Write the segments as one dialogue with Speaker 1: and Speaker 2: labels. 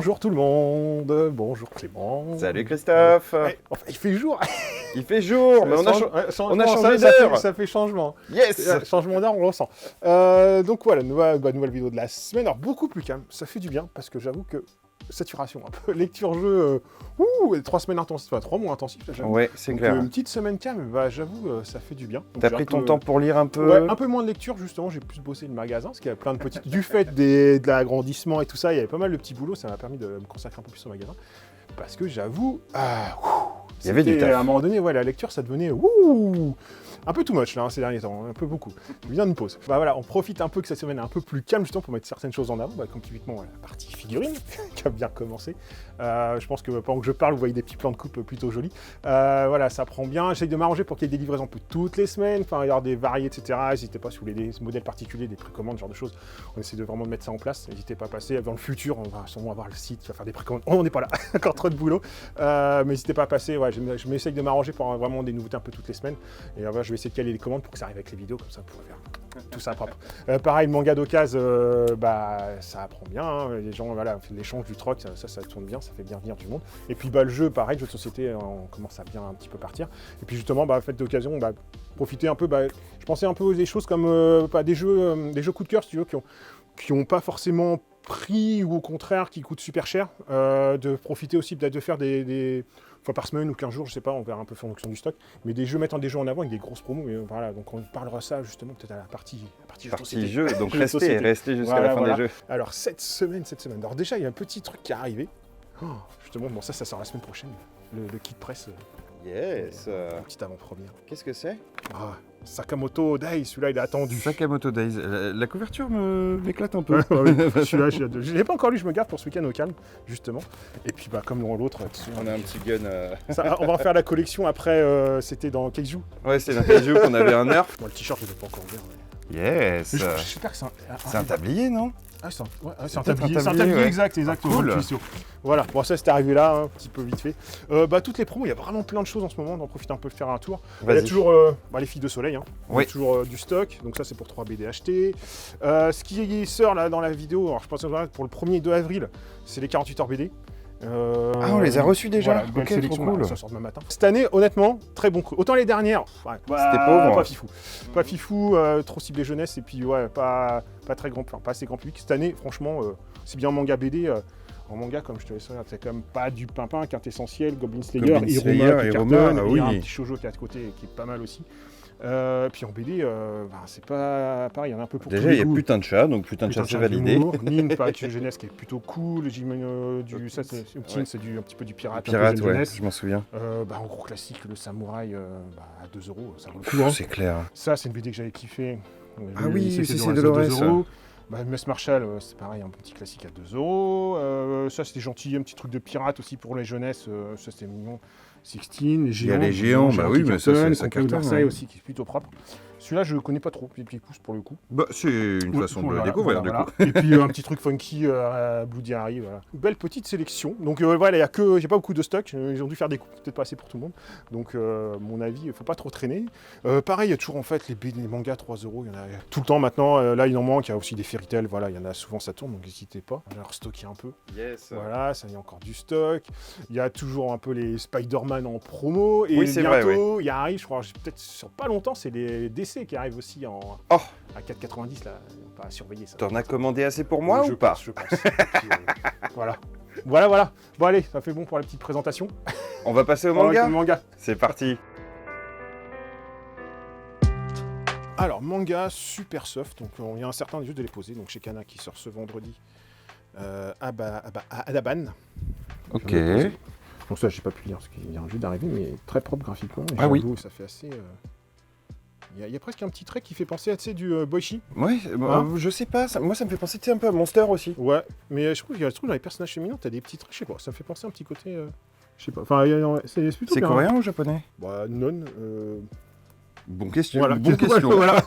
Speaker 1: Bonjour tout le monde, bonjour Clément.
Speaker 2: Salut Christophe.
Speaker 1: Ouais, enfin, il fait jour.
Speaker 2: Il fait jour, mais on a changé
Speaker 1: ça
Speaker 2: d'heure.
Speaker 1: ça fait changement.
Speaker 2: Yes.
Speaker 1: Changement d'heure, on le ressent. Donc voilà, nouvelle vidéo de la semaine. Alors beaucoup plus calme, ça fait du bien parce que j'avoue que saturation un peu. Lecture-jeu, 3 semaines intensives, enfin 3 mois intensifs.
Speaker 2: Ouais, c'est
Speaker 1: Donc,
Speaker 2: clair.
Speaker 1: une petite semaine calme, bah, j'avoue, ça fait du bien.
Speaker 2: T'as pris ton temps pour lire un peu?
Speaker 1: Ouais, un peu moins de lecture justement, j'ai plus bossé le magasin, parce qu'il y a plein de petites... Du fait de l'agrandissement et tout ça, il y avait pas mal de petits boulots, ça m'a permis de me consacrer un peu plus au magasin. Parce que j'avoue,
Speaker 2: il y avait du taf.
Speaker 1: À un moment donné, ouais, la lecture, ça devenait un peu too much là, ces derniers temps, un peu beaucoup. Bien une pause. Bah voilà, on profite un peu que cette semaine est un peu plus calme justement pour mettre certaines choses en avant, comme typiquement la partie figurine qui a bien commencé. Je pense que pendant que je parle, vous voyez des petits plans de coupe plutôt jolis. Voilà, ça prend bien. J'essaye de m'arranger pour qu'il y ait des livraisons un peu toutes les semaines, enfin il y aura des variés, etc. N'hésitez pas si vous voulez des modèles particuliers, des précommandes, ce genre de choses. On essaie de vraiment mettre ça en place. N'hésitez pas à passer. Dans le futur, on va sûrement avoir le site qui va faire des précommandes. On n'est pas là, encore trop de boulot. Mais n'hésitez pas à passer. Ouais, je m'essaye de m'arranger pour vraiment des nouveautés un peu toutes les semaines. Et voilà, je vais essayer de caler les commandes pour que ça arrive avec les vidéos, comme ça vous pourrez faire tout ça propre. Pareil, le manga d'occasion, ça apprend bien. Hein. Les gens, voilà, l'échange du troc, ça tourne bien, ça fait bien venir du monde. Et puis le jeu, pareil, le jeu de société, on commence à bien un petit peu partir. Et puis justement, faites d'occasion, profitez un peu. Je pensais un peu aux des choses comme des jeux coup de cœur, si tu veux, qui ont pas forcément prix ou au contraire qui coûtent super cher. De profiter aussi peut-être de faire des fois par semaine ou 15 jours, je sais pas, on verra un peu en fonction du stock, mais mettre des jeux en avant avec des grosses promos, mais voilà, donc on parlera ça justement peut-être à la partie
Speaker 2: jeu, donc restez jusqu'à la fin des jeux.
Speaker 1: Alors cette semaine, alors déjà il y a un petit truc qui est arrivé, justement, bon ça sort la semaine prochaine, le kit presse.
Speaker 2: Yes.
Speaker 1: Une petite avant-première.
Speaker 2: Qu'est-ce que c'est?
Speaker 1: Sakamoto Days, celui-là il est attendu.
Speaker 2: Sakamoto Days, la couverture m'éclate un peu.
Speaker 1: Celui-là, je l'ai pas encore lu, je me garde pour ce week-end au calme, justement. Et puis comme l'autre,
Speaker 2: on a un petit gun.
Speaker 1: Ça, on va en faire la collection après, c'était dans Keiju.
Speaker 2: Ouais, c'est dans Keiju qu'on avait un nerf.
Speaker 1: Bon, le t-shirt je l'ai pas encore ouvert.
Speaker 2: Yes.
Speaker 1: J'espère que
Speaker 2: c'est un tablier, non?
Speaker 1: C'est un tablier, exact.
Speaker 2: Cool.
Speaker 1: Voilà, bon ça c'est arrivé là, un petit peu vite fait. Toutes les promos, il y a vraiment plein de choses en ce moment, on en profite un peu de faire un tour. Il y a toujours les filles de soleil, il y a toujours du stock, donc ça c'est pour 3 BD achetés. Ce qui sort là dans la vidéo, alors je pense que pour le 1er et 2 avril, c'est les 48 heures BD.
Speaker 2: On les a reçus déjà.
Speaker 1: Voilà, sélection, cool. Ça sort demain matin. Cette année, honnêtement, très bon coup. Autant les dernières,
Speaker 2: c'était pauvre.
Speaker 1: Pas fifou, trop ciblé jeunesse, et puis pas très grand, pas assez grand public. Cette année, franchement, c'est bien en manga BD. En manga, comme je te laisse dire, c'est quand même pas du pimpin, Quintessentiel, Goblin Slayer, Iruma, il y a un petit shoujo qui est à côté, qui est pas mal aussi. Puis en BD, c'est pas pareil, il y en a un peu pour
Speaker 2: déjà,
Speaker 1: tous les
Speaker 2: il y a
Speaker 1: goûts.
Speaker 2: Putain de chat, donc Putain de chat c'est validé.
Speaker 1: Nin, pareil, jeunesse qui est plutôt cool. Ça, c'est un petit peu du pirate.
Speaker 2: Pirate, ouais, je m'en souviens.
Speaker 1: En gros classique, le samouraï à 2€, ça vaut le coup.
Speaker 2: C'est clair.
Speaker 1: Ça, c'est une BD que j'avais kiffé.
Speaker 2: C'est Dolores.
Speaker 1: Miss Marshall, c'est pareil, un petit classique à 2€. Ça, c'était gentil, un petit truc de pirate aussi pour les jeunesses. Ça, c'était mignon. 16, les géants.
Speaker 2: Il y a les géants, mais ça cartonne.
Speaker 1: Marseille aussi, qui est plutôt propre. Celui-là, je le connais pas trop, les petits pouces pour le coup.
Speaker 2: C'est une façon de le découvrir, du coup.
Speaker 1: Et puis un petit truc funky, Bloody Harry, voilà. Belle petite sélection. Donc voilà, il n'y a pas beaucoup de stock. Ils ont dû faire des coupes, peut-être pas assez pour tout le monde. Donc, mon avis, il faut pas trop traîner. Pareil, il y a toujours en fait les mangas 3€, il y en a tout le temps maintenant. Là, il en manque. Il y a aussi des Fairy Tail, voilà, il y en a souvent, ça tourne, donc n'hésitez pas. On va stocker un peu.
Speaker 2: Yes.
Speaker 1: Voilà, ça y a encore du stock. Il y a toujours un peu les Spider-Man en promo. Et
Speaker 2: c'est vrai,
Speaker 1: bientôt, il arrive, je crois, peut-être sur pas longtemps, c'est les DC qui arrivent aussi à 4,90 là, pas à surveiller ça.
Speaker 2: T'en as commandé assez pour moi ou pas?
Speaker 1: Je pense. Puis, voilà. Bon allez, ça fait bon pour la petite présentation.
Speaker 2: On va passer au manga.
Speaker 1: Manga.
Speaker 2: C'est parti.
Speaker 1: Alors manga super soft, donc il y a un certain lieu de les poser, donc chez Kana qui sort ce vendredi. Adaban.
Speaker 2: Ok.
Speaker 1: Donc ça j'ai pas pu lire parce qu'il vient juste d'arriver, mais très propre graphiquement.
Speaker 2: Oui.
Speaker 1: Ça fait assez. Il y a presque un petit trait qui fait penser à du Boichi.
Speaker 2: Ouais, je sais pas, moi ça me fait penser un peu à Monster aussi.
Speaker 1: Ouais, mais je trouve qu'il y a dans les personnages féminins, t'as des petits traits, je sais pas, ça me fait penser un petit côté, je sais pas, enfin c'est plutôt bien.
Speaker 2: C'est coréen ou japonais?
Speaker 1: Non.
Speaker 2: Bonne question.
Speaker 1: Voilà.
Speaker 2: Bonne question.
Speaker 1: Voilà.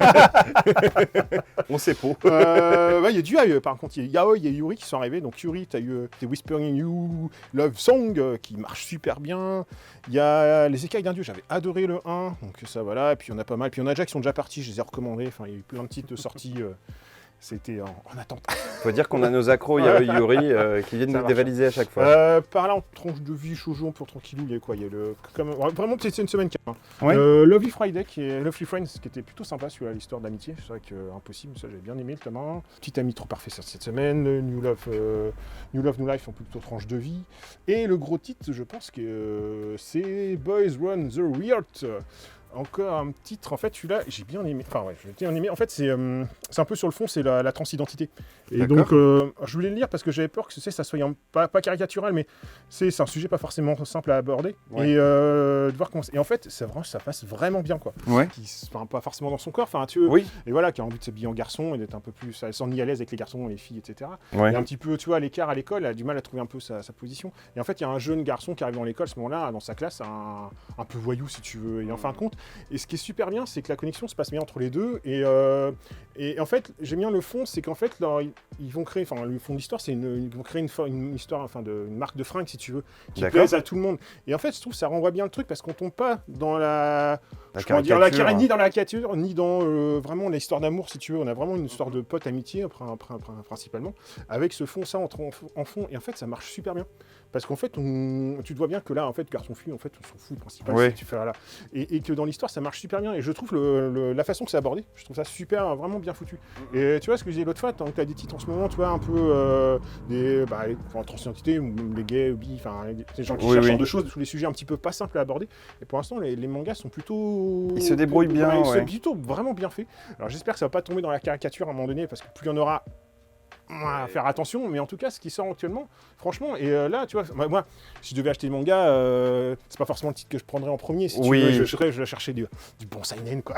Speaker 2: On sait pas.
Speaker 1: Il y a du Yaoi, par contre. Il y a Yaoi et Yuri qui sont arrivés. Donc Yuri, tu as eu Whispering You Love Song qui marche super bien. Il y a Les Écailles d'un Dieu, j'avais adoré le 1. Donc ça, voilà. Et puis il y en a pas mal. Puis il y en a déjà qui sont déjà partis, je les ai recommandés. Enfin, il y a eu plein de petites sorties c'était en attente.
Speaker 2: Faut dire qu'on a nos accros Yuri qui viennent
Speaker 1: Ça
Speaker 2: nous
Speaker 1: marche.
Speaker 2: dévaliser à chaque fois.
Speaker 1: Par là, en tranche de vie, shoujo, pour tranquillou, il y a quoi? Il y a vraiment, c'était une semaine calme. Hein.
Speaker 2: Ouais.
Speaker 1: Lovely Friday, Lovely Friends, qui était plutôt sympa sur l'histoire d'amitié. C'est vrai que Impossible, ça j'avais bien aimé le tome 1. Petit ami trop parfait cette semaine. New Love, New Life, en plutôt tranche de vie. Et le gros titre, je pense que c'est Boys Run the Weird. Encore un titre, en fait, celui-là, j'ai bien aimé. Enfin, ouais, j'ai bien aimé. En fait, c'est un peu sur le fond, c'est la transidentité. Et
Speaker 2: D'accord.
Speaker 1: donc, je voulais le lire parce que j'avais peur que ça soit pas caricatural, mais c'est un sujet pas forcément simple à aborder.
Speaker 2: Ouais.
Speaker 1: Et de voir comment. Et en fait, ça passe vraiment bien, quoi.
Speaker 2: Ouais.
Speaker 1: Enfin, pas forcément dans son corps, enfin, tu vois.
Speaker 2: Oui.
Speaker 1: Et voilà, qui a envie de s'habiller en garçon et d'être un peu plus. Elle s'en y à l'aise avec les garçons, les filles, etc.
Speaker 2: Ouais.
Speaker 1: Et un petit peu, tu vois, à l'écart à l'école, elle a du mal à trouver un peu sa position. Et en fait, il y a un jeune garçon qui arrive dans l'école à ce moment-là, dans sa classe, un peu voyou, si tu veux. Et en fin de compte, et ce qui est super bien, c'est que la connexion se passe bien entre les deux. Et en fait, j'aime bien le fond, c'est qu'en fait, ils vont créer, enfin, le fond de l'histoire, c'est ils vont créer une histoire, enfin, une marque de fringues, si tu veux, qui
Speaker 2: D'accord.
Speaker 1: plaise à tout le monde. Et en fait, je trouve que ça renvoie bien le truc parce qu'on tombe pas dans la
Speaker 2: caricature.
Speaker 1: ni dans la caricature, ni dans vraiment l'histoire d'amour, si tu veux. On a vraiment une histoire de pote amitié, principalement, avec ce fond, ça, en fond. Et en fait, ça marche super bien. Parce qu'en fait, tu te vois bien que là, en fait, garçon-fille, en fait, on s'en fout, principalement.
Speaker 2: Oui.
Speaker 1: Si tu fais, voilà. Et que dans l'histoire, ça marche super bien. Et je trouve la façon que c'est abordé, je trouve ça super, vraiment bien foutu. Et tu vois, ce que je disais l'autre fois, tant que tu as des titres en ce moment, tu vois, un peu en transidentité, ou les gays, bi, enfin, les gens qui cherchent ce genre de choses, tous les sujets un petit peu pas simples à aborder. Et pour l'instant, les mangas sont plutôt.
Speaker 2: Ils se débrouillent bien,
Speaker 1: Ils
Speaker 2: ouais.
Speaker 1: sont plutôt vraiment bien faits. Alors j'espère que ça va pas tomber dans la caricature à un moment donné, parce que plus il y en aura, à faire attention, mais en tout cas, ce qui sort actuellement, franchement, et là, tu vois, moi, si je devais acheter le manga, c'est pas forcément le titre que je prendrais en premier, si tu
Speaker 2: Oui.
Speaker 1: veux, je vais chercher du bon seinen, quoi.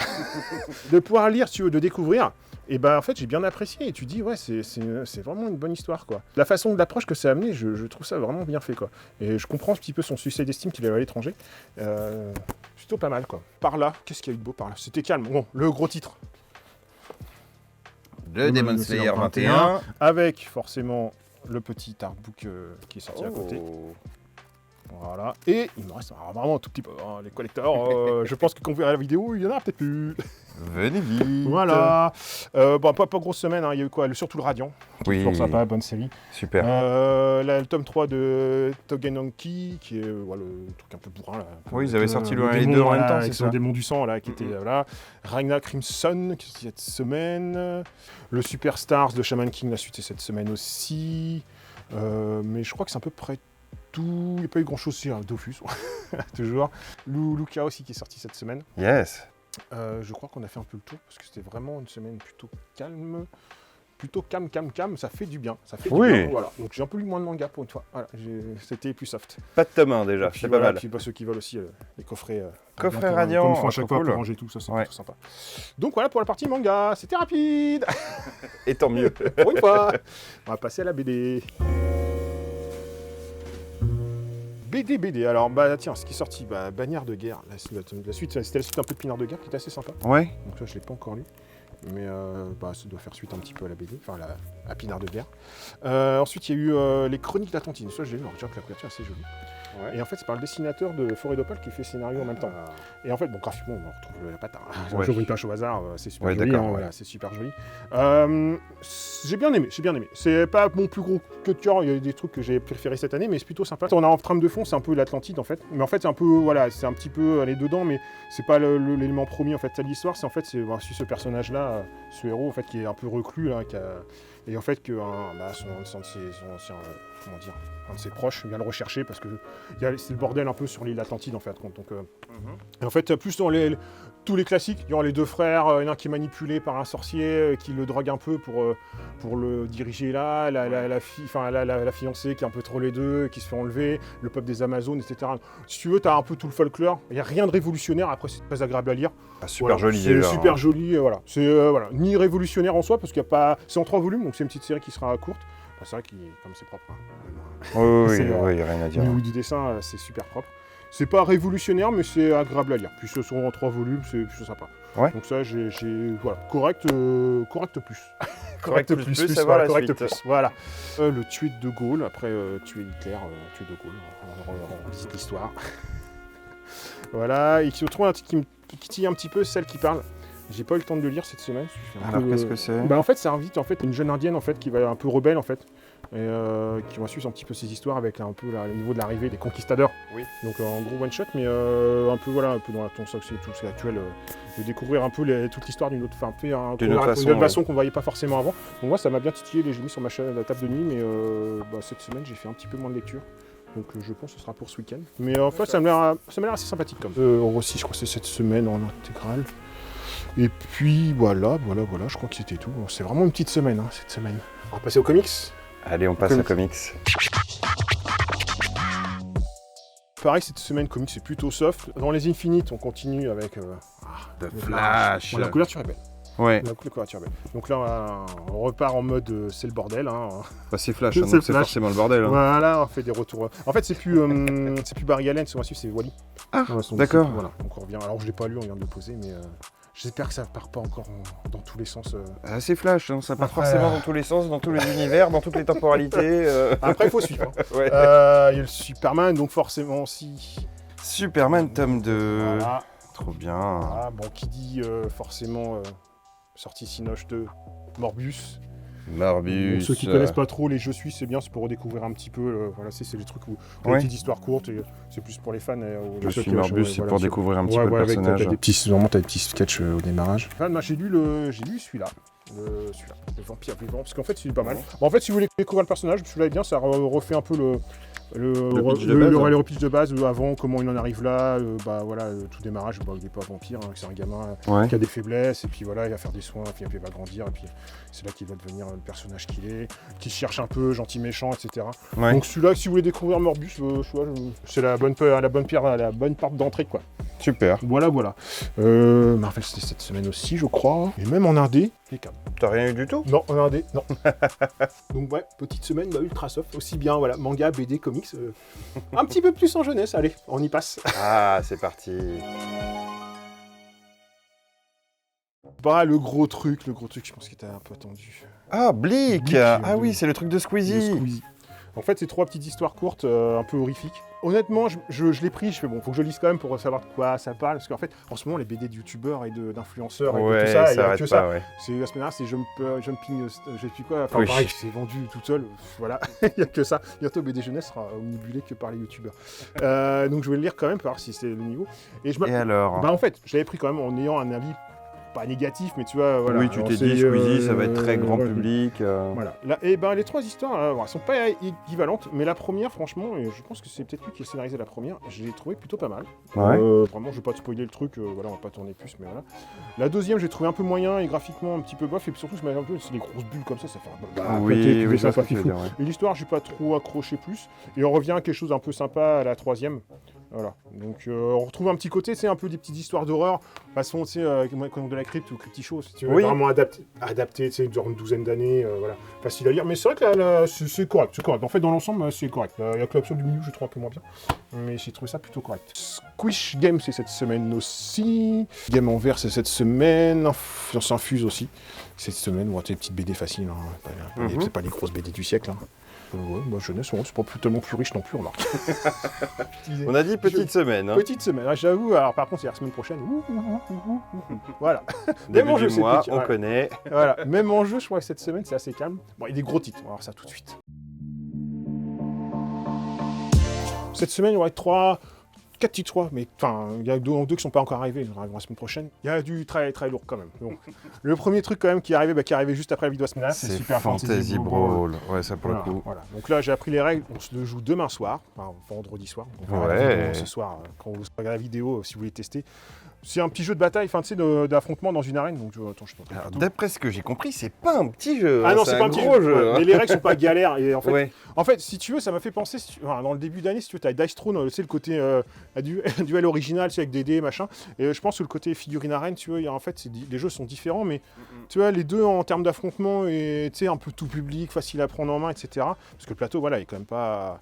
Speaker 1: De pouvoir lire, si tu veux, de découvrir, et ben en fait, j'ai bien apprécié, et tu dis, ouais, c'est vraiment une bonne histoire, quoi. La façon de l'approche que ça a amené, je trouve ça vraiment bien fait, quoi. Et je comprends un petit peu son succès d'estime qu'il avait à l'étranger. Plutôt pas mal, quoi. Par là, qu'est-ce qu'il y a eu de beau par là? C'était calme. Bon, le gros titre.
Speaker 2: Le Demon Slayer 21.
Speaker 1: Avec forcément le petit artbook qui est sorti à côté.
Speaker 2: Oh.
Speaker 1: Voilà. Et il me reste vraiment un tout petit peu. Hein, les collecteurs, je pense que quand vous verrez la vidéo, il y en a peut-être plus.
Speaker 2: Venez vite.
Speaker 1: Voilà. Bon, pas grosse semaine, hein. Il y a eu quoi? Surtout le Radiant.
Speaker 2: Oui.
Speaker 1: Toujours sympa, bonne série.
Speaker 2: Super.
Speaker 1: Le tome 3 de Togenonki, qui est le truc un peu bourrin. Là,
Speaker 2: Oui, ils avaient sorti le 1 et le
Speaker 1: démon,
Speaker 2: 2 en même
Speaker 1: voilà,
Speaker 2: temps,
Speaker 1: avec
Speaker 2: c'est
Speaker 1: son
Speaker 2: ça.
Speaker 1: démon du sang, là, qui était là. Ragnar Crimson, qui est sorti cette semaine. Le Superstars de Shaman King, la suite, c'est cette semaine aussi. Mais je crois que c'est à peu près tout. Il n'y a pas eu grand-chose aussi, hein, Dofus, toujours. Luca aussi, qui est sorti cette semaine.
Speaker 2: Yes.
Speaker 1: Je crois qu'on a fait un peu le tour, parce que c'était vraiment une semaine plutôt calme. Plutôt calme, ça fait du bien. Ça fait
Speaker 2: Oui.
Speaker 1: du bien, voilà. Donc j'ai un peu lu moins de manga pour une fois. Voilà, c'était plus soft.
Speaker 2: Pas de tome 1 déjà,
Speaker 1: Puis
Speaker 2: c'est
Speaker 1: voilà,
Speaker 2: pas mal.
Speaker 1: puis ceux qui veulent aussi les coffrets.
Speaker 2: Coffret
Speaker 1: pour-
Speaker 2: radiant,
Speaker 1: comme ils font à
Speaker 2: trop
Speaker 1: chaque fois
Speaker 2: cool.
Speaker 1: pour ranger tout, ça c'est
Speaker 2: Ouais.
Speaker 1: plutôt sympa. Donc voilà pour la partie manga, c'était rapide.
Speaker 2: Et tant mieux.
Speaker 1: Pour une fois. On va passer à la BD. BD. Alors tiens, ce qui est sorti, Bannière de guerre. La suite, c'était la suite un peu de Pinard de guerre qui était assez sympa.
Speaker 2: Ouais.
Speaker 1: Donc ça, je l'ai pas encore lu. Mais ça doit faire suite un petit peu à la BD, enfin à Pinard de guerre. Ensuite, il y a eu les Chroniques d'Atlantide. Ça, je l'ai lu, alors, que la couverture est assez jolie.
Speaker 2: Ouais.
Speaker 1: Et en fait, c'est par le dessinateur de Forêt d'Opale qui fait le scénario en même temps. Et en fait, bon, graphiquement, on retrouve la patte.
Speaker 2: Ouais.
Speaker 1: J'ouvre une page au hasard, c'est super
Speaker 2: Ouais,
Speaker 1: joli.
Speaker 2: d'accord,
Speaker 1: Hein,
Speaker 2: ouais.
Speaker 1: voilà, c'est super joli. J'ai bien aimé. C'est pas mon plus gros que de cœur. Il y a des trucs que j'ai préférés cette année, mais c'est plutôt sympa. On a en trame de fond, c'est un peu l'Atlantide en fait. Mais en fait, c'est un peu, voilà, c'est un petit peu aller dedans, mais c'est pas l'élément premier en fait de l'histoire. C'est ce personnage-là, ce héros en fait qui est un peu reclus là, et en fait que un de ses proches vient le rechercher parce que c'est le bordel un peu sur l'île Atlantide en fait. Donc, et en fait, plus dans tous les classiques, il y aura les deux frères, un qui est manipulé par un sorcier qui le drogue un peu pour le diriger là, la fiancée qui est un peu trop les deux, qui se fait enlever, le peuple des Amazones, etc. Si tu veux, tu as un peu tout le folklore. Il n'y a rien de révolutionnaire, après c'est très agréable à lire.
Speaker 2: Ah, super joli
Speaker 1: C'est
Speaker 2: déjà.
Speaker 1: super joli, voilà. C'est ni révolutionnaire en soi, parce qu'il n'y a pas. C'est en 3 volumes, donc c'est une petite série qui sera courte. C'est vrai comme c'est propre.
Speaker 2: Oui,
Speaker 1: C'est,
Speaker 2: rien à
Speaker 1: Au
Speaker 2: dire.
Speaker 1: niveau du dessin, c'est super propre. C'est pas révolutionnaire, mais c'est agréable à lire. Puis ce sont en 3 volumes, c'est sympa.
Speaker 2: Ouais.
Speaker 1: Donc ça, j'ai voilà, correct plus.
Speaker 2: Correct plus, ça va
Speaker 1: voilà,
Speaker 2: la
Speaker 1: correct
Speaker 2: suite.
Speaker 1: plus. Voilà. Le tuer de Gaulle, après tuer Hitler, tuer de Gaulle. On visite l'histoire. Voilà, et qui se trouve un titre qui titille un petit peu, celle qui parle. J'ai pas eu le temps de le lire cette semaine. Je suis un
Speaker 2: Alors
Speaker 1: peu,
Speaker 2: qu'est-ce que c'est?
Speaker 1: Bah en fait, ça invite en fait une jeune indienne en fait qui va un peu rebelle en fait, et qui va suivre un petit peu ses histoires avec un peu le niveau de l'arrivée des conquistadors.
Speaker 2: Oui.
Speaker 1: Donc en gros one shot, mais un peu voilà, un peu dans la ton c'est tout c'est actuel, de découvrir un peu toute l'histoire d'une autre, enfin
Speaker 2: D'une autre
Speaker 1: façon qu'on voyait pas forcément avant. Donc moi ça m'a bien titillé, j'ai mis sur ma chaîne la table de nuit, mais cette semaine j'ai fait un petit peu moins de lecture. Donc je pense que ce sera pour ce week-end. Mais en fait ça m'a l'air assez sympathique comme. Aussi je crois que c'est cette semaine en intégrale. Et puis voilà, je crois que c'était tout. C'est vraiment une petite semaine, hein, cette semaine. On va passer aux comics.
Speaker 2: Allez, on passe aux comics.
Speaker 1: Pareil, cette semaine, comics, c'est plutôt soft. Dans les Infinites, on continue avec
Speaker 2: The Flash.
Speaker 1: Bon, la couverture est belle.
Speaker 2: Ouais.
Speaker 1: La couverture est belle. Donc là, on repart en mode c'est le bordel. Hein.
Speaker 2: Bah, c'est Flash,
Speaker 1: C'est
Speaker 2: donc c'est
Speaker 1: Flash.
Speaker 2: forcément le bordel. Hein.
Speaker 1: Voilà, on fait des retours. En fait, c'est plus Barry Allen, ce mois-ci, c'est Wally.
Speaker 2: Ah,
Speaker 1: Ouais,
Speaker 2: d'accord.
Speaker 1: Voilà, donc on revient. Alors, je l'ai pas lu, on vient de le poser, mais j'espère que ça part pas encore dans tous les sens.
Speaker 2: Ah, c'est Flash, hein, ça part
Speaker 1: Après,
Speaker 2: forcément dans tous les sens, dans tous les univers, dans toutes les temporalités.
Speaker 1: Après, il faut suivre. Hein.
Speaker 2: Ouais.
Speaker 1: Il y a le Superman, donc forcément aussi.
Speaker 2: Superman tome 2.
Speaker 1: Voilà.
Speaker 2: Trop bien.
Speaker 1: Voilà, bon, qui dit forcément sortie Cinoche 2, Morbius.
Speaker 2: Morbius.
Speaker 1: Pour ceux qui connaissent pas trop les Je suis, c'est bien, c'est pour redécouvrir un petit peu. Voilà, c'est les trucs où les petites histoires courtes, et c'est plus pour les fans.
Speaker 2: Je suis Morbius, c'est pour découvrir un petit peu le personnage.
Speaker 1: T'as des petits sketchs au démarrage. Enfin, moi, j'ai lu celui-là. Celui-là, le vampire vivant, parce qu'en fait c'est pas mal. Bon, en fait, si vous voulez découvrir le personnage, celui-là est bien, ça refait un peu le repitch de base avant, comment il en arrive là, tout démarrage, il n'est pas vampire, hein, c'est un gamin qui a des faiblesses, et puis voilà, il va faire des soins, puis il va grandir, et puis c'est là qu'il va devenir le personnage qu'il est, qui se cherche un peu, gentil, méchant, etc.
Speaker 2: Ouais.
Speaker 1: Donc celui-là, si vous voulez découvrir Morbius, c'est la bonne porte d'entrée, quoi.
Speaker 2: Super.
Speaker 1: Voilà. Marvel, c'était cette semaine aussi, je crois. Et même en indé, impeccable.
Speaker 2: T'as rien eu du tout?
Speaker 1: Non, en indé, non. Donc ouais, petite semaine ultra soft. Aussi bien, voilà, manga, BD, comics. Un petit peu plus en jeunesse, allez, on y passe.
Speaker 2: Ah, c'est parti.
Speaker 1: Bah, le gros truc, je pense que t'as un peu attendu.
Speaker 2: Ah, Bleak.
Speaker 1: Bleak,
Speaker 2: Ah oui, c'est le truc de Squeezie.
Speaker 1: En fait, c'est 3 petites histoires courtes, un peu horrifiques. Honnêtement, je l'ai pris, je fais bon, faut que je lise quand même pour savoir de quoi ça parle, parce qu'en fait, en ce moment, les BD de youtubeurs et d'influenceurs et de tout ça, il y a que ça. Ouais. C'est la semaine dernière, c'est Jumping, je sais plus quoi, enfin pareil, c'est vendu tout seul, voilà, il y a que ça. Bientôt, BD jeunesse sera omnibulé que par les youtubeurs. Donc je vais le lire quand même pour voir si c'est le niveau. Et
Speaker 2: alors?
Speaker 1: Bah en fait, je l'avais pris quand même en ayant un avis pas négatif, mais tu vois, voilà.
Speaker 2: Oui, tu t'es dit, Squeezie, ça va être très grand public.
Speaker 1: Voilà. Là, et ben, les 3 histoires, elles sont pas équivalentes, mais la première, franchement, et je pense que c'est peut-être lui qui a scénarisé la première, je l'ai trouvé plutôt pas mal.
Speaker 2: Ouais.
Speaker 1: Vraiment, je vais pas te spoiler le truc, voilà, on va pas tourner plus, mais voilà. La deuxième, j'ai trouvé un peu moyen, et graphiquement un petit peu bof, et surtout, c'est des grosses bulles comme ça fait
Speaker 2: oui, ça fait
Speaker 1: fou. Et l'histoire, j'ai pas trop accroché plus, et on revient à quelque chose d'un peu sympa à la troisième. Voilà, donc on retrouve un petit côté, c'est un peu des petites histoires d'horreur, façon, tu sais, comme de la crypte ou Crypty Show, si tu veux, vraiment adapté, tu sais, genre une douzaine d'années, voilà, facile à lire, mais c'est vrai que c'est correct, en fait, dans l'ensemble, c'est correct. Il y a que l'option du milieu, je trouve un peu moins bien, mais j'ai trouvé ça plutôt correct. Squish Game, c'est cette semaine aussi, Game en vert, c'est cette semaine, on s'infuse aussi, cette semaine, bon, tu sais, petites BD faciles, hein, c'est pas les grosses BD du siècle, hein. Moi, jeunesse, c'est pas tellement plus riche non plus, remarque.
Speaker 2: On a dit petite semaine. Hein.
Speaker 1: Petite semaine, j'avoue. Alors, par contre, c'est la semaine prochaine. Voilà.
Speaker 2: Début du mois, on connaît.
Speaker 1: Voilà. Même en jeu, je crois que cette semaine, c'est assez calme. Bon, il y a des gros titres, on va voir ça tout de suite. Cette semaine, il y aura 4 titres, mais enfin, il y a deux qui sont pas encore arrivés, ils arriveront la semaine prochaine. Il y a du très très lourd quand même. Donc, le premier truc quand même qui est arrivé juste après la vidéo de la semaine dernière, c'est Super
Speaker 2: Fantasy Brawl. Ouais, ça pour le coup.
Speaker 1: Voilà. Donc là, j'ai appris les règles, on se le joue demain soir, enfin, vendredi soir. Ce soir, quand vous regardez la vidéo, si vous voulez tester. C'est un petit jeu de bataille, enfin tu sais, d'affrontement dans une arène. Donc attends, je peux.
Speaker 2: Alors, d'après ce que j'ai compris, c'est pas un petit jeu.
Speaker 1: Ah non, c'est pas un
Speaker 2: gros jeu.
Speaker 1: Mais les règles sont pas galères. Et en fait, si tu veux, ça m'a fait penser, dans le début d'année, si tu veux, t'as Dice Throne, c'est le côté duel original, c'est avec des dés, machin. Et je pense que le côté figurine arène, tu vois, en fait, les jeux sont différents, mais tu vois, les deux en termes d'affrontement, et tu sais, un peu tout public, facile à prendre en main, etc. Parce que le plateau, voilà, il est quand même pas.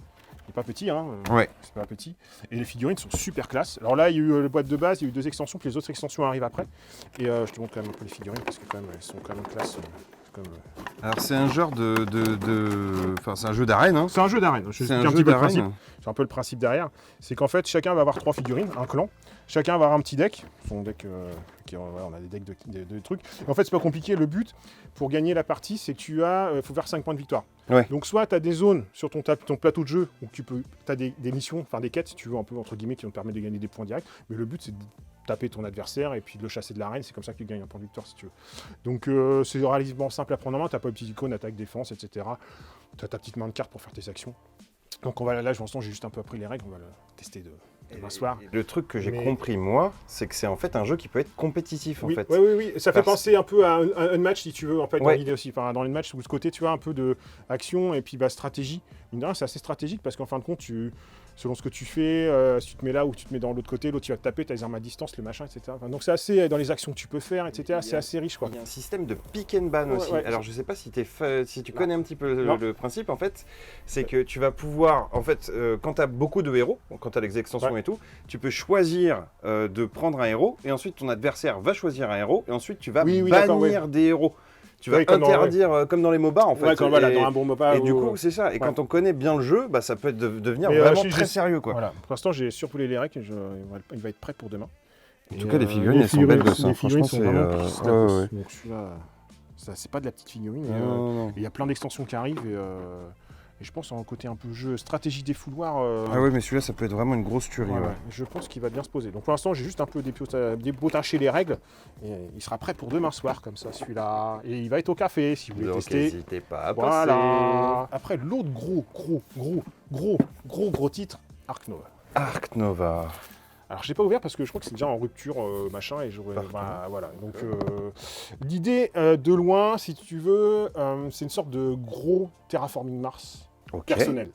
Speaker 1: Il n'est pas petit, hein.
Speaker 2: Ouais.
Speaker 1: C'est pas petit. Et les figurines sont super classe. Alors là, il y a eu la boîte de base, il y a eu 2 extensions, puis les autres extensions arrivent après. Et je te montre quand même un peu les figurines, parce que quand même, elles sont quand même classe.
Speaker 2: Alors c'est un genre Enfin, c'est un jeu d'arène, hein.
Speaker 1: C'est un jeu d'arène. C'est un jeu d'arène. C'est un peu le principe derrière. C'est qu'en fait, chacun va avoir 3 figurines, un clan. Chacun va avoir un petit deck, son deck on a des decks de trucs. Et en fait, c'est pas compliqué. Le but, pour gagner la partie, c'est que faut faire 5 points de victoire.
Speaker 2: Ouais.
Speaker 1: Donc, soit tu as des zones sur ton plateau de jeu où tu as des missions, enfin des quêtes, si tu veux, un peu entre guillemets, qui vont te permettre de gagner des points directs. Mais le but, c'est de taper ton adversaire et puis de le chasser de l'arène. C'est comme ça que tu gagnes un point de victoire, si tu veux. Donc, c'est relativement simple à prendre en main. Tu n'as pas une petite icône, attaque, défense, etc. Tu as ta petite main de carte pour faire tes actions. Donc, là, pour l'instant, j'ai juste un peu appris les règles. On va le tester demain soir.
Speaker 2: Le truc que j'ai compris, moi, c'est que c'est en fait un jeu qui peut être compétitif, en fait.
Speaker 1: Oui. Ça fait penser un peu à un match, si tu veux, en fait, dans l'idée aussi. Enfin, dans les matchs, où ce côté, tu as un peu de action et puis stratégie. Mine de rien, c'est assez stratégique parce qu'en fin de compte, selon ce que tu fais, si tu te mets là ou tu te mets dans l'autre côté, l'autre, tu vas te taper, tu as les armes à distance, le machin, etc. Enfin, donc, c'est assez, dans les actions que tu peux faire, etc., c'est assez riche, quoi.
Speaker 2: Il y a un système de pick and ban aussi. Alors, je sais pas si tu connais un petit peu le principe, en fait. C'est que tu vas pouvoir, en fait, quand tu as beaucoup de héros, quand tu as les extensions et tout, tu peux choisir de prendre un héros et ensuite ton adversaire va choisir un héros et ensuite tu vas bannir des héros. Tu vas interdire comme dans les MOBA en fait.
Speaker 1: Ouais, dans un bon MOBA.
Speaker 2: Et du coup, c'est ça. Et quand on connaît bien le jeu, ça peut devenir vraiment très sérieux, quoi.
Speaker 1: Voilà. Pour l'instant, j'ai surpoulé les règles. Il va être prêt pour demain.
Speaker 2: En tout cas, les figurines, elles sont belles de ça.
Speaker 1: Les figurines
Speaker 2: Franchement,
Speaker 1: sont vraiment
Speaker 2: c'est...
Speaker 1: Donc celui-là, c'est pas de la petite figurine. Il y a plein d'extensions qui arrivent et je pense en côté un peu jeu stratégie des fouloirs.
Speaker 2: Ah ouais, mais celui-là, ça peut être vraiment une grosse tuerie. Ouais.
Speaker 1: Je pense qu'il va bien se poser. Donc pour l'instant, j'ai juste un peu débotaché les règles. Et il sera prêt pour demain soir, comme ça, celui-là. Et il va être au café, si vous voulez tester.
Speaker 2: N'hésitez pas à passer.
Speaker 1: Voilà. Après, l'autre gros titre, Ark Nova.
Speaker 2: Ark Nova.
Speaker 1: Alors, je l'ai pas ouvert parce que je crois que c'est déjà en rupture, machin, et j'aurais... voilà. Donc, l'idée, de loin, si tu veux, c'est une sorte de gros terraforming Mars personnel.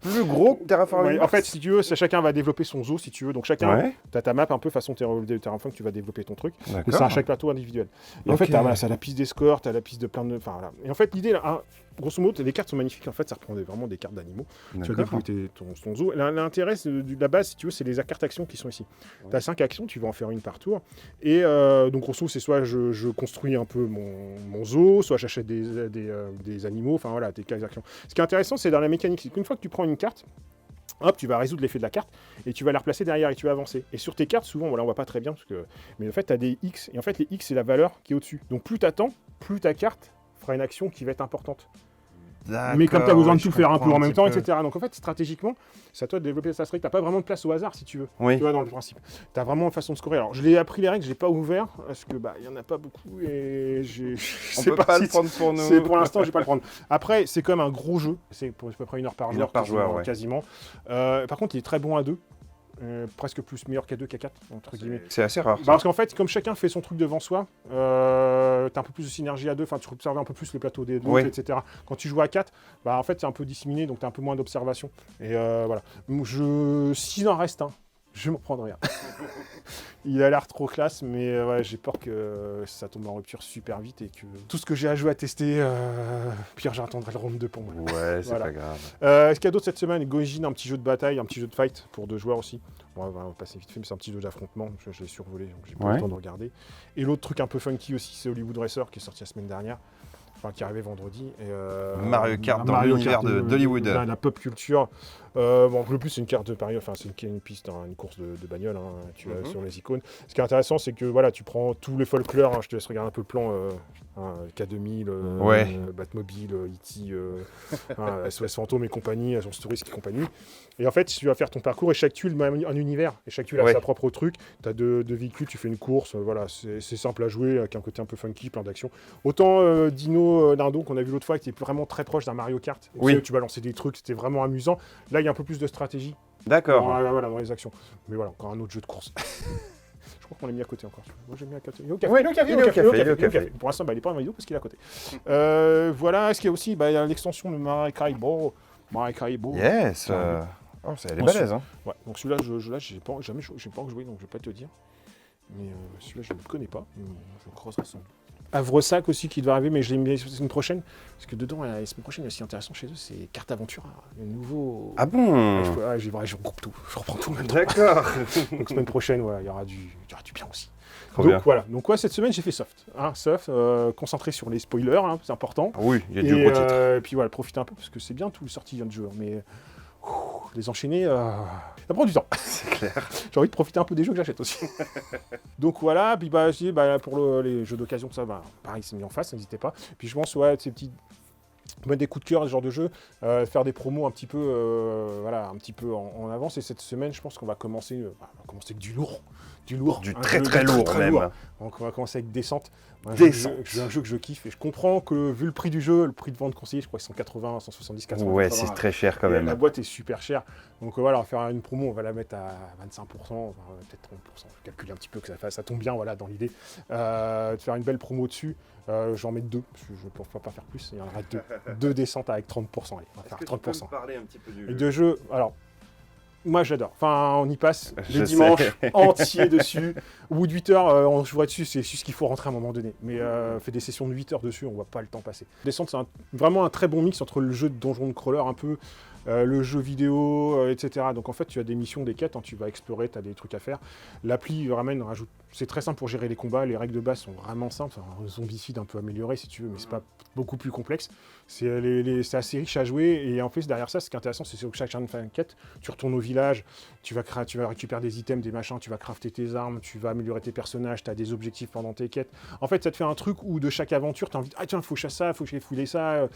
Speaker 2: Plus gros que Terraforming Mars.
Speaker 1: En fait, si tu veux, chacun va développer son zoo, si tu veux. Donc, chacun, tu as ta map un peu façon Terraforming, tu vas développer ton truc. Mais c'est à chaque plateau individuel. Et en fait, tu as la piste des scores, tu as la piste de plein de... Enfin, voilà. Et en fait, l'idée, là, grosso modo, les cartes sont magnifiques. En fait, ça reprend vraiment des cartes d'animaux. Tu vas développer ton zoo. L'intérêt de la base, si tu veux, c'est les cartes actions qui sont ici. Tu as 5 actions, tu vas en faire une par tour. Et donc, grosso modo, c'est soit je construis un peu mon zoo, soit j'achète des animaux. Enfin, voilà, tes actions. Ce qui est intéressant, c'est dans la mécanique. C'est qu'une fois que tu prends une carte, hop, tu vas résoudre l'effet de la carte et tu vas la replacer derrière et tu vas avancer. Et sur tes cartes, souvent, voilà, on voit pas très bien, mais en fait, tu as des X. Et en fait, les X, c'est la valeur qui est au-dessus. Donc, plus tu attends, plus ta carte fera une action qui va être importante. Mais comme tu as besoin de tout faire un peu en même temps, etc. Donc en fait, stratégiquement, c'est à toi de développer ta stratégie. Tu n'as pas vraiment de place au hasard, si tu veux.
Speaker 2: Oui.
Speaker 1: Tu vois, dans le principe. Tu as vraiment une façon de scorer. Alors, je l'ai appris les règles, je ne l'ai pas ouvert, parce que il n'y en a pas beaucoup et
Speaker 2: on peut pas le prendre pour nous.
Speaker 1: Pour l'instant, je ne vais pas le prendre. Après, c'est comme un gros jeu. C'est à peu près 1 heure par joueur. Quasiment. Par contre, il est très bon à 2. Presque plus meilleur qu'à 2 qu'à 4, entre guillemets.
Speaker 2: C'est assez rare.
Speaker 1: Parce qu'en fait, comme chacun fait son truc devant soi, t'as un peu plus de synergie à 2, tu observes un peu plus les plateaux des deux, etc. Quand tu joues à 4, en fait, c'est un peu disséminé, donc t'as un peu moins d'observation. Et voilà. S'il en reste un, je m'en prendrai un. Il a l'air trop classe, mais j'ai peur que ça tombe en rupture super vite et que tout ce que j'ai à jouer à tester, pire, j'attendrai le round 2 pour moi.
Speaker 2: Ouais, c'est pas grave.
Speaker 1: Ce qu'il y a d'autre cette semaine, Gojin, un petit jeu de bataille, un petit jeu de fight pour 2 joueurs aussi. On va passer vite fait, mais c'est un petit jeu d'affrontement. Je l'ai survolé, donc j'ai pas eu le temps de regarder. Et l'autre truc un peu funky aussi, c'est Hollywood Racer qui est sorti la semaine dernière. Enfin, qui est arrivé vendredi.
Speaker 2: Mario Kart dans l'univers d'Hollywood.
Speaker 1: La pop culture. Le plus, c'est une carte de Paris, enfin, c'est une piste, une course de bagnole, tu as sur les icônes. Ce qui est intéressant, c'est que voilà, tu prends tous les folklores, je te laisse regarder un peu le plan, K2000, Batmobile, E.T., SOS Fantôme et compagnie, Agence Touriste et compagnie. Et en fait, tu vas faire ton parcours et chaque tuile a un univers. Et chaque tuile a sa propre truc. Tu as deux véhicules, tu fais une course, voilà, c'est simple à jouer, avec un côté un peu funky, plein d'actions. Autant Dino Dindon qu'on a vu l'autre fois, qui était vraiment très proche d'un Mario Kart. Tu vas lancer des trucs, c'était vraiment amusant. Là, il y a un peu plus de stratégie.
Speaker 2: D'accord.
Speaker 1: Voilà, dans les actions. Mais voilà, encore un autre jeu de course. Je crois qu'on l'a mis à côté encore. Moi, j'ai mis à côté. Il est au café. Pour l'instant, il n'est pas en vidéo parce qu'il est à côté. Voilà, ce qu'il y a aussi, il y a l'extension de Maracaibo.
Speaker 2: Yes. Elle est balèze. Hein.
Speaker 1: Ouais, donc celui-là, j'ai pas encore joué, donc je vais pas te dire. Mais celui-là, je ne le connais pas. Je creuserai son. Havresac aussi qui devait arriver, mais je l'ai mis la semaine prochaine. Parce que dedans, la semaine prochaine, il y a aussi intéressant chez eux, c'est Carte Aventure, le nouveau.
Speaker 2: Ah bon?
Speaker 1: Je regroupe tout, je reprends tout le même temps.
Speaker 2: D'accord.
Speaker 1: Donc semaine prochaine, il y aura du bien aussi. Voilà. Donc cette semaine, j'ai fait soft. Soft, concentré sur les spoilers, c'est important.
Speaker 2: Oui, il y a du gros titre.
Speaker 1: Et puis voilà, profiter un peu, parce que c'est bien tous les sorties de jeu. Mais les enchaîner, ça prend du temps.
Speaker 2: C'est clair.
Speaker 1: J'ai envie de profiter un peu des jeux que j'achète aussi. Donc voilà, puis je dis, pour les jeux d'occasion, ça, pareil, c'est mis en face, n'hésitez pas. Puis je pense, ces petits... mettre des coups de cœur, ce genre de jeu, faire des promos un petit peu, un petit peu en avance. Et cette semaine, je pense qu'on va commencer, avec du lourd. Du
Speaker 2: très lourd même.
Speaker 1: Donc on va commencer avec Descente.
Speaker 2: Descente.
Speaker 1: C'est un jeu que je kiffe et je comprends que vu le prix du jeu, le prix de vente conseillé, je crois que c'est 180, 170, 80.
Speaker 2: Ouais, c'est très cher quand même.
Speaker 1: La boîte est super chère. Donc voilà, on va faire une promo, on va la mettre à 25%, peut-être 30%. Je calcule un petit peu que ça tombe bien dans l'idée. De faire une belle promo dessus. J'en mets 2, parce que je ne peux pas faire plus. Il y en aura 2. 2 descentes avec 30%. Allez, on va faire 30%.
Speaker 2: Tu peux me parler un petit peu du jeu ?
Speaker 1: Et de jeu, alors, moi j'adore. Enfin, on y passe les dimanches entiers dessus. Au bout de 8 heures, on jouera dessus, c'est juste qu'il faut rentrer à un moment donné. Mais fait des sessions de 8 heures dessus, on ne voit pas le temps passer. Descente, c'est vraiment un très bon mix entre le jeu de donjon de crawler un peu, le jeu vidéo, etc. Donc en fait, tu as des missions, des quêtes, tu vas explorer, tu as des trucs à faire. L'appli rajoute. C'est très simple pour gérer les combats, les règles de base sont vraiment simples. C'est un zombicide un peu amélioré si tu veux, mais c'est pas beaucoup plus complexe. C'est assez riche à jouer et en plus derrière ça, ce qui est intéressant, c'est que chaque quête, tu retournes au village, tu vas récupérer des items, des machins, tu vas crafter tes armes, tu vas améliorer tes personnages, tu as des objectifs pendant tes quêtes. En fait, ça te fait un truc où de chaque aventure, tu as envie de tiens, faut chasser ça, faut que je fouiller ça.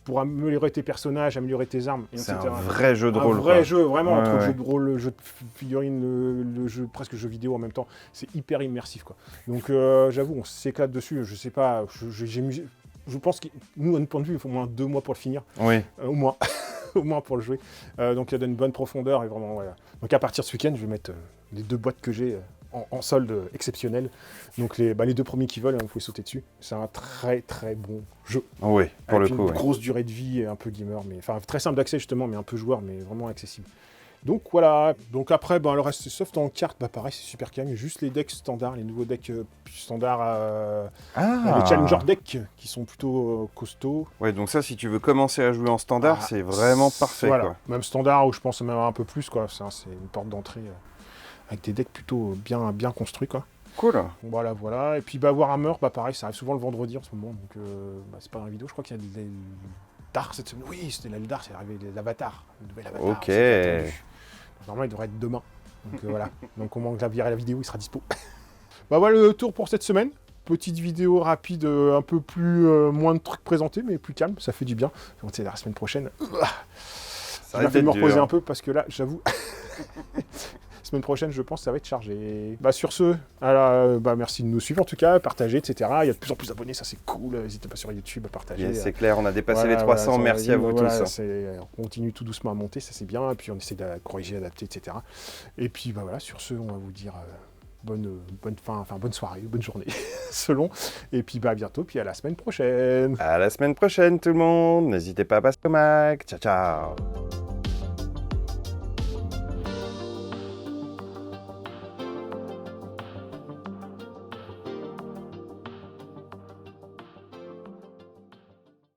Speaker 1: Pour améliorer tes personnages, améliorer tes armes,
Speaker 2: etc. C'est un vrai jeu de rôle.
Speaker 1: Un vrai jeu, vraiment, entre le jeu de rôle, le jeu de figurine, le jeu, presque jeu vidéo en même temps. C'est hyper immersif, quoi. Donc, j'avoue, on s'éclate dessus. Je sais pas, je pense que nous, à notre point de vue, il faut au moins 2 mois pour le finir.
Speaker 2: Oui.
Speaker 1: Au moins. Au moins pour le jouer. Donc, il donne une bonne profondeur et vraiment, voilà. Donc, à partir de ce week-end, je vais mettre les 2 boîtes que j'ai en solde exceptionnel. Donc les 2 premiers qui veulent, vous pouvez sauter dessus. C'est un très très bon jeu.
Speaker 2: Oui, pour le coup.
Speaker 1: Une grosse durée de vie, un peu gamer, mais enfin très simple d'accès justement, mais un peu joueur, mais vraiment accessible. Donc voilà. Donc après, le reste c'est soft en carte, pareil, c'est super calme. Juste les decks standards, les nouveaux decks standards, les Challenger decks qui sont plutôt costauds.
Speaker 2: Ouais, donc ça, si tu veux commencer à jouer en standard, c'est vraiment parfait.
Speaker 1: Voilà.
Speaker 2: Quoi.
Speaker 1: Même standard, où je pense même un peu plus, quoi. C'est une porte d'entrée. Avec des decks plutôt bien construits, quoi.
Speaker 2: Cool.
Speaker 1: Voilà. Et puis Warhammer, pareil, ça arrive souvent le vendredi en ce moment, donc c'est pas dans la vidéo. Je crois qu'il y a des L'Eldar cette semaine. Oui, c'était l'Eldar, c'est arrivé l'Avatar, le nouvel Avatar.
Speaker 2: Ok.
Speaker 1: Normalement, il devrait être demain. Donc voilà. Donc au moment que la vidéo, il sera dispo. Voilà le tour pour cette semaine. Petite vidéo rapide, un peu plus moins de trucs présentés, mais plus calme, ça fait du bien. Donc c'est la semaine prochaine. Ça va fait me reposer un peu parce que là, j'avoue. Semaine prochaine, je pense, ça va être chargé. Sur ce, merci de nous suivre en tout cas, partager, etc. Il y a de plus en plus d'abonnés, ça c'est cool. N'hésitez pas sur YouTube à partager.
Speaker 2: Yes, c'est clair, on a dépassé les 300. Merci à vous tous.
Speaker 1: On continue tout doucement à monter, ça c'est bien. Et puis on essaie de corriger, adapter, etc. Et puis sur ce, on va vous dire bonne soirée, bonne journée, selon. Et puis à bientôt, puis à la semaine prochaine.
Speaker 2: À la semaine prochaine tout le monde. N'hésitez pas à passer au Mac. Ciao, ciao.